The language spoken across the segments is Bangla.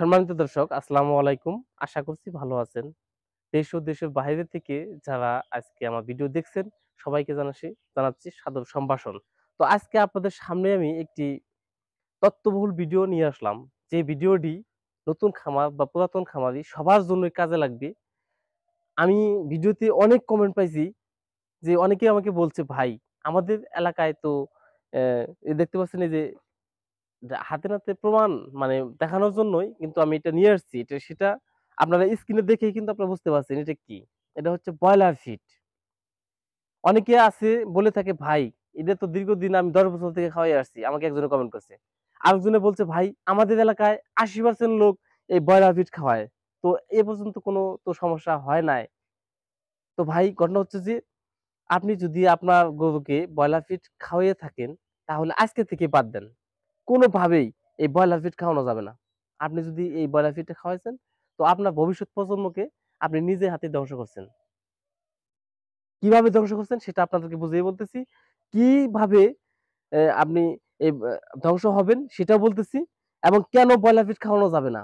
সম্মানিত দর্শক, আসসালামু আলাইকুম। আশা করছি ভালো আছেন। দেশ ও দেশের বাইরে থেকে যারা আজকে আমার ভিডিও দেখছেন, সবাইকে জানাচ্ছি সাদর সম্ভাষণ। তো আজকে আপনাদের সামনে আমি একটি তথ্যবহুল ভিডিও নিয়ে আসলাম। যে ভিডিওটি নতুন খামার বা পুরাতন খামারি সবার জন্যই কাজে লাগবে। আমি ভিডিওতে অনেক কমেন্ট পাইছি যে অনেকেই আমাকে বলছে, "ভাই, আমাদের এলাকায় তো দেখতে পাচ্ছেন এই যে হাতে নাতে প্রমাণ মানে দেখানোর জন্যই কিন্তু আমি এটা নিয়ে আসছি। সেটা আপনারা স্ক্রিনে দেখেই কিন্তু আপনারা বুঝতে পারছেন এটা কি। এটা হচ্ছে ব্রয়লার ফিড। অনেকে আছে বলে থাকে, "ভাই, এটা তো দীর্ঘদিন আমি ১০ বছর থেকে খাওয়াই আসছি।" আমাকে একজনে কমেন্ট করছে। আরেকজনে বলছে, "ভাই, আমাদের এলাকায় ৮০% লোক এই ব্রয়লার ফিড খাওয়ায়। তো এ পর্যন্ত কোনো তো সমস্যা হয় নাই।" তো ভাই, ঘটনা হচ্ছে যে আপনি যদি আপনার গরুকে ব্রয়লার ফিড খাওয়িয়ে থাকেন, তাহলে আজকে থেকে বাদ দেন। কোনোভাবেই এই ব্রয়লার ফিড খাওয়ানো যাবে না। আপনি যদি এই ব্রয়লার ফিডটা খাওয়াইছেন, তো আপনার ভবিষ্যৎ প্রজন্মকে আপনি নিজের হাতে ধ্বংস করছেন। কিভাবে ধ্বংস করছেন সেটা আপনাদেরকে বুঝিয়ে বলতেছি। কিভাবে আপনি এই ধ্বংস হবেন সেটাও বলতেছি এবং কেন ব্রয়লার ফিড খাওয়ানো যাবে না।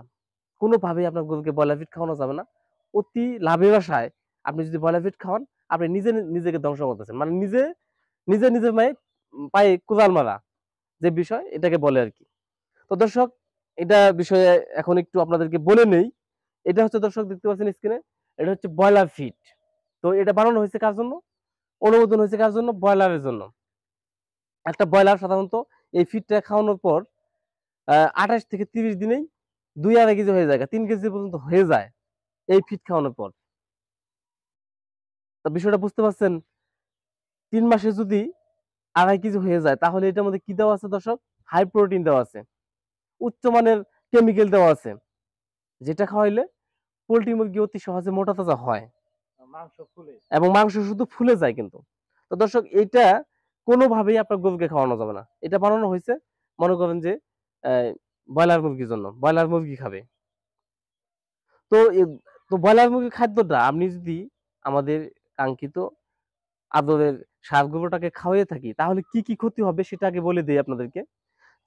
কোনোভাবেই আপনার গরুকে ব্রয়লার ফিড খাওয়ানো যাবে না। অতি লাভের আশায় আপনি যদি ব্রয়লার ফিড খাওয়ান, আপনি নিজেকে ধ্বংস করতেছেন। মানে নিজের পায়ে কুড়াল মারা যে বিষয় এটাকে বলে আরকি। তো দর্শক, এটা বিষয়ে এখন একটু আপনাদেরকে বলে নেই। এটা হচ্ছে দর্শক দেখতে পাচ্ছেন স্ক্রিনে, এটা হচ্ছে ব্রয়লার ফিড। তো এটা বানানো হয়েছে কার জন্য? অনুমোদন হয়েছে কার জন্য? ব্রয়লারের জন্য। একটা ব্রয়লার সাধারণত এই ফিডটা খাওয়ানোর পর ২৮ থেকে ৩০ দিনেই ২-২.৫ কেজি হয়ে যায়। ৩ কেজি পর্যন্ত হয়ে যায় এই ফিড খাওয়ানোর পর। তো বিষয়টা বুঝতে পারছেন? ৩ মাসে যদি ২.৫ কেজি হয়ে যায় তাহলে এটার মধ্যে কি দেওয়া আছে দর্শক? হাই প্রোটিন দেওয়া আছে। উচ্চমানের কেমিক্যাল দেওয়া আছে। যেটা খাওয়াইলে পোল্ট্রি মুরগি অতি সহজে মোটা তাজা হয় এবং মাংস শুধু ফুলে যায় কিন্তু। তো দর্শক, এইটা কোনোভাবেই আপনার গরুকে খাওয়ানো যাবে না। এটা বানানো হয়েছে মনে করেন যে ব্রয়লার মুরগির জন্য। ব্রয়লার মুরগি খাবে। তো ব্রয়লার মুরগির খাদ্যটা আপনি যদি আমাদের কাঙ্ক্ষিত আদরের ষাঁড় গরুটাকে খাওয়াইয়ে থাকি তাহলে কি ক্ষতি হবে সেটা আগে বলে দেই আপনাদেরকে।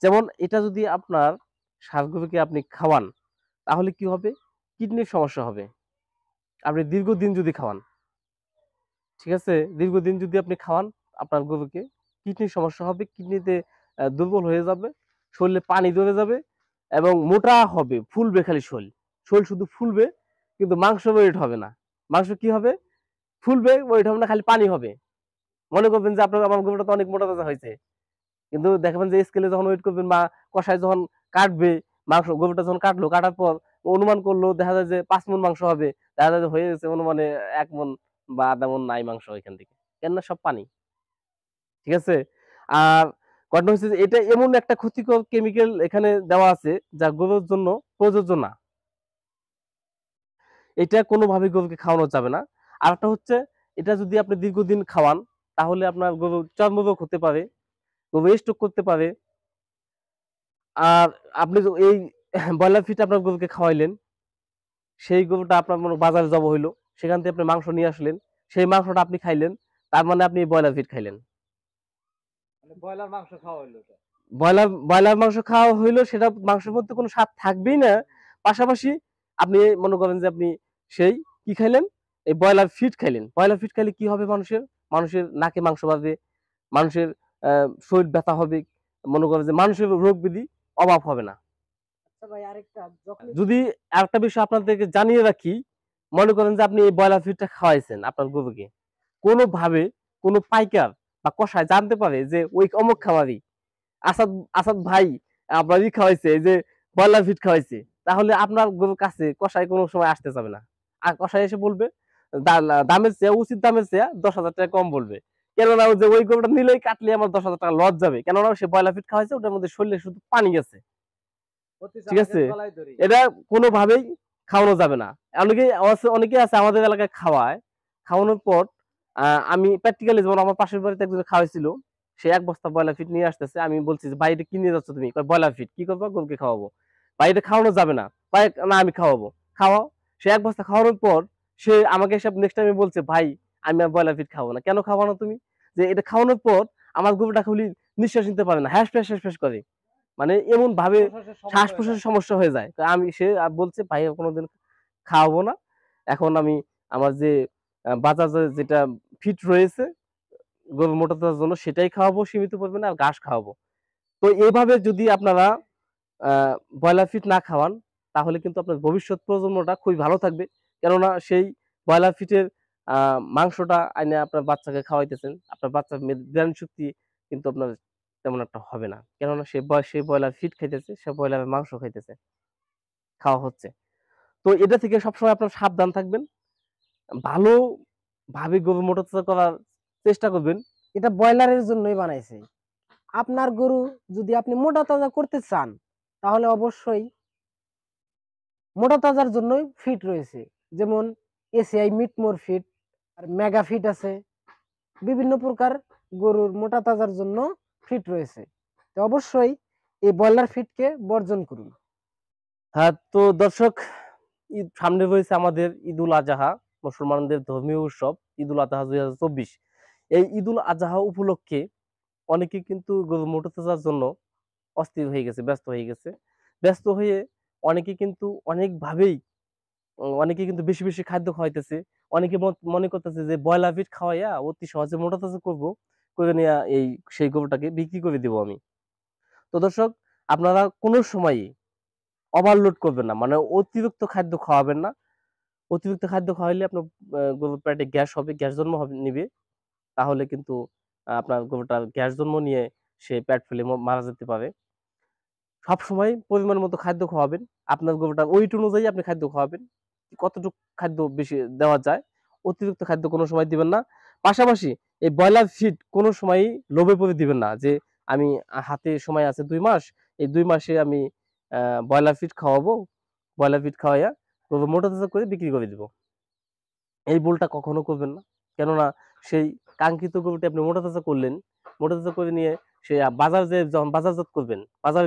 যেমন এটা যদি আপনার ষাঁড় গরুকে আপনি খাওয়ান তাহলে কি হবে? কিডনির সমস্যা হবে। আপনি দীর্ঘদিন যদি খাওয়ান। ঠিক আছে? দীর্ঘদিন যদি আপনি খাওয়ান আপনার গরুকে, কিডনির সমস্যা হবে। কিডনিতে দুর্বল হয়ে যাবে, শরীরে পানি জমে যাবে এবং মোটা হবে, ফুলবে খালি শরীর। শরীর শুধু ফুলবে কিন্তু মাংস ওয়েট হবে না। মাংস কি হবে? ফুলবে, ওয়েট হবে না, খালি পানি হবে। মনে করবেন যে আপনার আমার গরুটা তো অনেক মোটা তাজা হয়েছে। কিন্তু দেখবেন যে স্কেলে যখন ওয়েট করবেন বা কষায় যখন কাটবে, গরুটা যখন কাটলো, কাটার পর অনুমান করলো দেখা যায় যে ৫ মণ মাংস হবে। দেখা যায় যে হয়ে গেছে অনুমানে ১ মণ বা ১/২ মণ নাই মাংস এখান থেকে। কেননা সব পানি। ঠিক আছে? আর ঘটনা হচ্ছে যে এটা এমন একটা ক্ষতিকর কেমিক্যাল এখানে দেওয়া আছে যা গরুর জন্য প্রযোজ্য না। এটা কোনোভাবেই গরুকে খাওয়ানো যাবে না। আরেকটা হচ্ছে, এটা যদি আপনি দীর্ঘদিন খাওয়ান তাহলে আপনার গরুর চর্মরোগ হতে পারে, গরু স্ট্রোক করতে পারে। আর আপনি এই ব্রয়লার ফিড আপনার গরুকে খাওয়াইলেন, সেই গরুটা আপনার বাজারে জবাই হইলো, সেখান থেকে আপনি মাংস নিয়ে আসলেন, সেই মাংসটা আপনি খাইলেন, তার মানে আপনি ব্রয়লার ফিড খাইলেন। ব্রয়লার মাংস খাওয়া হইলো, সেটা মাংসের মধ্যে কোনো স্বাদ থাকবেই না। পাশাপাশি আপনি মনে করেন যে আপনি সেই কি খাইলেন? এই ব্রয়লার ফিড খাইলেন। ব্রয়লার ফিড খাইলে কি হবে মানুষের? মানুষের নাকে মাংস বাজবে, মানুষের শরীর ব্যথা হবে। মনে করেন যে মানুষের রোগ ব্যাধি অভাব হবে না। যদি আরেকটা বিষয় আপনাদেরকে জানিয়ে রাখি, মনে করেন যে আপনি এই ব্রয়লার ফিডটা খাওয়াইছেন আপনার গরুকে। কোনোভাবে কোনো পাইকার বা কসাই জানতে পারে যে ওই অমুক খামারি আসাদ আসাদ ভাই আপনার খাওয়াইছে, এই যে ব্রয়লার ফিড খাওয়াইছে, তাহলে আপনার গরুর কাছে কসাই কোনো সময় আসতে যাবে না। আর কসাই এসে বলবে দামের চেয়ে, উচিত দামের চেয়ে ১০,০০০ টাকা কম বলবে। কেননা যে ওই গরুটা নিলেই কাটলে আমার ১০,০০০ টাকা লস যাবে। কেননা সে ব্রয়লার ফিড খাওয়াইছে, ওটার মধ্যে শরীরে শুধু পানি গেছে। ঠিক আছে? এটা কোনোভাবেই খাওয়ানো যাবে না। অনেকে আছে আমাদের এলাকায় খাওয়ায়। খাওয়ানোর পর আমি প্র্যাকটিক্যালি যেমন আমার পাশের বাড়িতে একজনে খাওয়াইছিল। সে ১ বস্তা ব্রয়লার ফিড নিয়ে আসতেছে। আমি বলছি যে, "ভাই, এটা কি নিয়ে যাচ্ছ তুমি?" কয়, "ব্রয়লার ফিড।" "কি করবা?" "গরুকে খাওয়াবো।" "ভাই, এটা খাওয়ানো যাবে না।" কয়, "না, আমি খাওয়াবো।" "খাওয়াও।" সে ১ বস্তা খাওয়ানোর পর সে আমাকে এসে নেক্সট টাইমে বলছে, "ভাই, আমি আর ব্রয়লার ফিড খাবো না।" "কেন খাবা না তুমি?" যে, "এটা খাওয়ানোর পর আমার গরুটা খালি নিঃশ্বাস নিতে পারে না। হ্যাঁস-ফ্যাঁস করে।" মানে এমন ভাবে শ্বাস প্রশ্বাসের সমস্যা হয়ে যায়। তো আমি সে বলছে ভাই কোনোদিন খাওয়াবো না। এখন আমি আমার যে বাজারে যেটা ফিট রয়েছে গরুর মোটা তাজার জন্য সেটাই খাওয়াবো সীমিত পরিমাণে আর ঘাস খাওয়াবো। তো এভাবে যদি আপনারা আ ব্রয়লার ফিড না খাওয়ান তাহলে কিন্তু আপনার ভবিষ্যৎ প্রজন্মটা খুবই ভালো থাকবে। কেননা সেই ব্রয়লার ফিটের আ মাংসটা আইনা আপনার বাচ্চাকে খাওয়াইতেছেন। আপনার বাচ্চার ব্রেন শক্তি কিন্তু আপনার তেমন একটা হবে না। কেননা সে ব্রয়লার ফিড খাইতেছে, সে ব্রয়লারের মাংস খাইতেছে, খাওয়া হচ্ছে। তো এটা থেকে সবসময় আপনারা সাবধান থাকবেন। ভালোভাবে গরু মোটাতাজা করার চেষ্টা করবেন। এটা ব্রয়লারের জন্যই বানাইছে। আপনার গরু যদি আপনি মোটা তাজা করতে চান তাহলে অবশ্যই মোটা তাজার জন্যই ফিট রয়েছে। যেমন এসিআই মিটমোর ফিট আর মেগা ফিট আছে। বিভিন্ন প্রকার গরুর মোটা তাজার জন্য ফিট রয়েছে। তো অবশ্যই এই ব্রয়লার ফিটকে বর্জন করুন। হ্যাঁ, তো দর্শক সামনে রয়েছে আমাদের ঈদুল আজহা, মুসলমানদের ধর্মীয় উৎসব ঈদুল আজহা ২০২৪। এই ঈদুল আজহা উপলক্ষে অনেকে কিন্তু গরু মোটাতাজার জন্য অস্থির হয়ে গেছে, ব্যস্ত হয়ে গেছে। ব্যস্ত হয়ে অনেকে কিন্তু অনেকভাবেই অনেকে কিন্তু বেশি, বেশি খাদ্য খাওয়াইতেছে। অনেকে মনে করতেছে যে ব্রয়লার মিট খাওয়াইয়া অতি সহজে মোটাতাজা করব। করে নিয়া সেই গরুটাকে বিক্রি করে দিব আমি। তো দর্শক আপনারা কোন সময়ই ওভারলোড করবেন না। মানে অতিরিক্ত খাদ্য খাওয়াবেন না। অতিরিক্ত খাদ্য খাওয়াইলে আপনার গরুর পেটে গ্যাস হবে, গ্যাস জন্ম নিবে। তাহলে কিন্তু আপনার গরুটার গ্যাস জন্ম নিয়ে সে পেট ফুলে মারা যেতে পারে। সবসময় পরিমাণ মতো খাদ্য খাওয়াবেন। আপনার গরুটার ওয়েট অনুযায়ী আপনি খাদ্য খাওয়াবেন। কতটুক খাদ্য বেশি দেওয়া যায়। অতিরিক্ত খাদ্য কোন সময় দিবেন না। পাশাপাশি এই ব্রয়লার ফিড কোন সময়ই লোভে পড়ে দিবেন না যে আমি হাতে সময় আছে ২ মাস। এই ২ মাসে আমি ব্রয়লার ফিড খাওয়াবো। ব্রয়লার ফিড খাওয়াইয়া গরু মোটাতাজা করে বিক্রি করে দিব। এই ভুলটা কখনো করবেন না। কেননা সেই কাঙ্ক্ষিত গরুটি আপনি মোটাতাজা করলেন। মোটাতাজা করে নিয়ে সে বাজার যেয়ে যখন বাজারজাত করবেন, বাজারে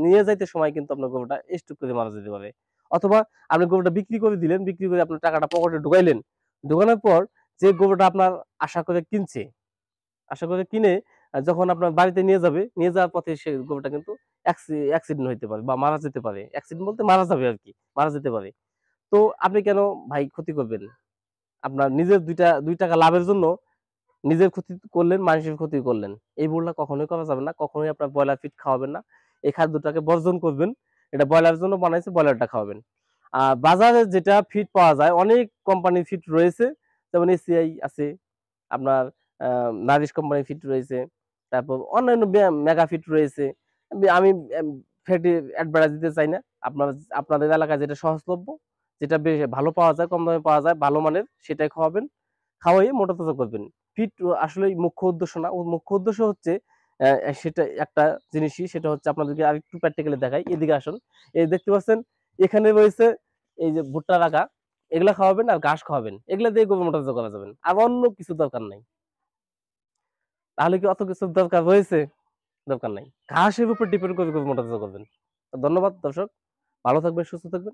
নিয়ে যাইতে সময় কিন্তু আপনার গরুটা স্ট্রোক করে মারা যেতে পারে। অথবা আপনি গরুটা বিক্রি করে দিলেন, বিক্রি করে আপনার টাকাটা পকেটে ঢুকাইলেন। ঢুকানোর পর যে গরুটা আপনার আশা করে কিনছে, আশা করে কিনে যখন আপনার বাড়িতে নিয়ে যাবে, নিয়ে যাওয়ার পথে সে গরুটা কিন্তু অ্যাক্সিডেন্ট হইতে পারে বা মারা যেতে পারে। অ্যাক্সিডেন্ট বলতে মারা যাবে আরকি। মারা যেতে পারে। তো আপনি কেন ভাই ক্ষতি করবেন? আপনার নিজের ২ টাকা লাভের জন্য নিজের ক্ষতি করলেন, মানুষের ক্ষতি করলেন। এই ভুলটা কখনোই করা যাবে না। কখনোই আপনার ব্রয়লার ফিড খাওয়াবেন না। এই খাদ্যটাকে বর্জন করবেন। এটা ব্রয়লারের জন্য বানাইছে, ব্রয়লারটা খাওয়াবেন। বাজারে যেটা ফিড পাওয়া যায়, অনেক কোম্পানির ফিড রয়েছে। যেমন এসিআই আছে, আপনার আ নারিশ কোম্পানির ফিড রয়েছে। তারপর অন্যান্য মেগা ফিড রয়েছে। আমি ফ্যাটি অ্যাডভার্টাইজ দিতে চাই না। আপনাদের এলাকায় যেটা সহজলভ্য, যেটা বেশ ভালো পাওয়া যায়, কম দামে পাওয়া যায়, ভালো মানের সেটাই খাওয়াবেন। খাওয়াইয়ে মোটাতাজা করবেন। ফিট আসলেই মুখ্য উদ্দেশ্য না। ওর মুখ্য উদ্দেশ্য হচ্ছে সেটা একটা জিনিসই সেটা হচ্ছে আপনাদেরকে আরেকটু প্র্যাকটিক্যালি দেখাই। এদিকে আসুন। এই দেখতে পাচ্ছেন এখানে রয়েছে এই যে ভুট্টা রাখা। এগুলা খাওয়াবেন আর ঘাস খাওয়াবেন। এগুলা দিয়ে গরু মোটাতাজা করা যাবেন। আর অন্য কিছু দরকার নাই। তাহলে কি অত কিছুর দরকার রয়েছে? দরকার নাই। ঘাসের উপর ডিপেন্ড করে গরু মোটাতাজা করবেন। তো ধন্যবাদ দর্শক। ভালো থাকবেন, সুস্থ থাকবেন।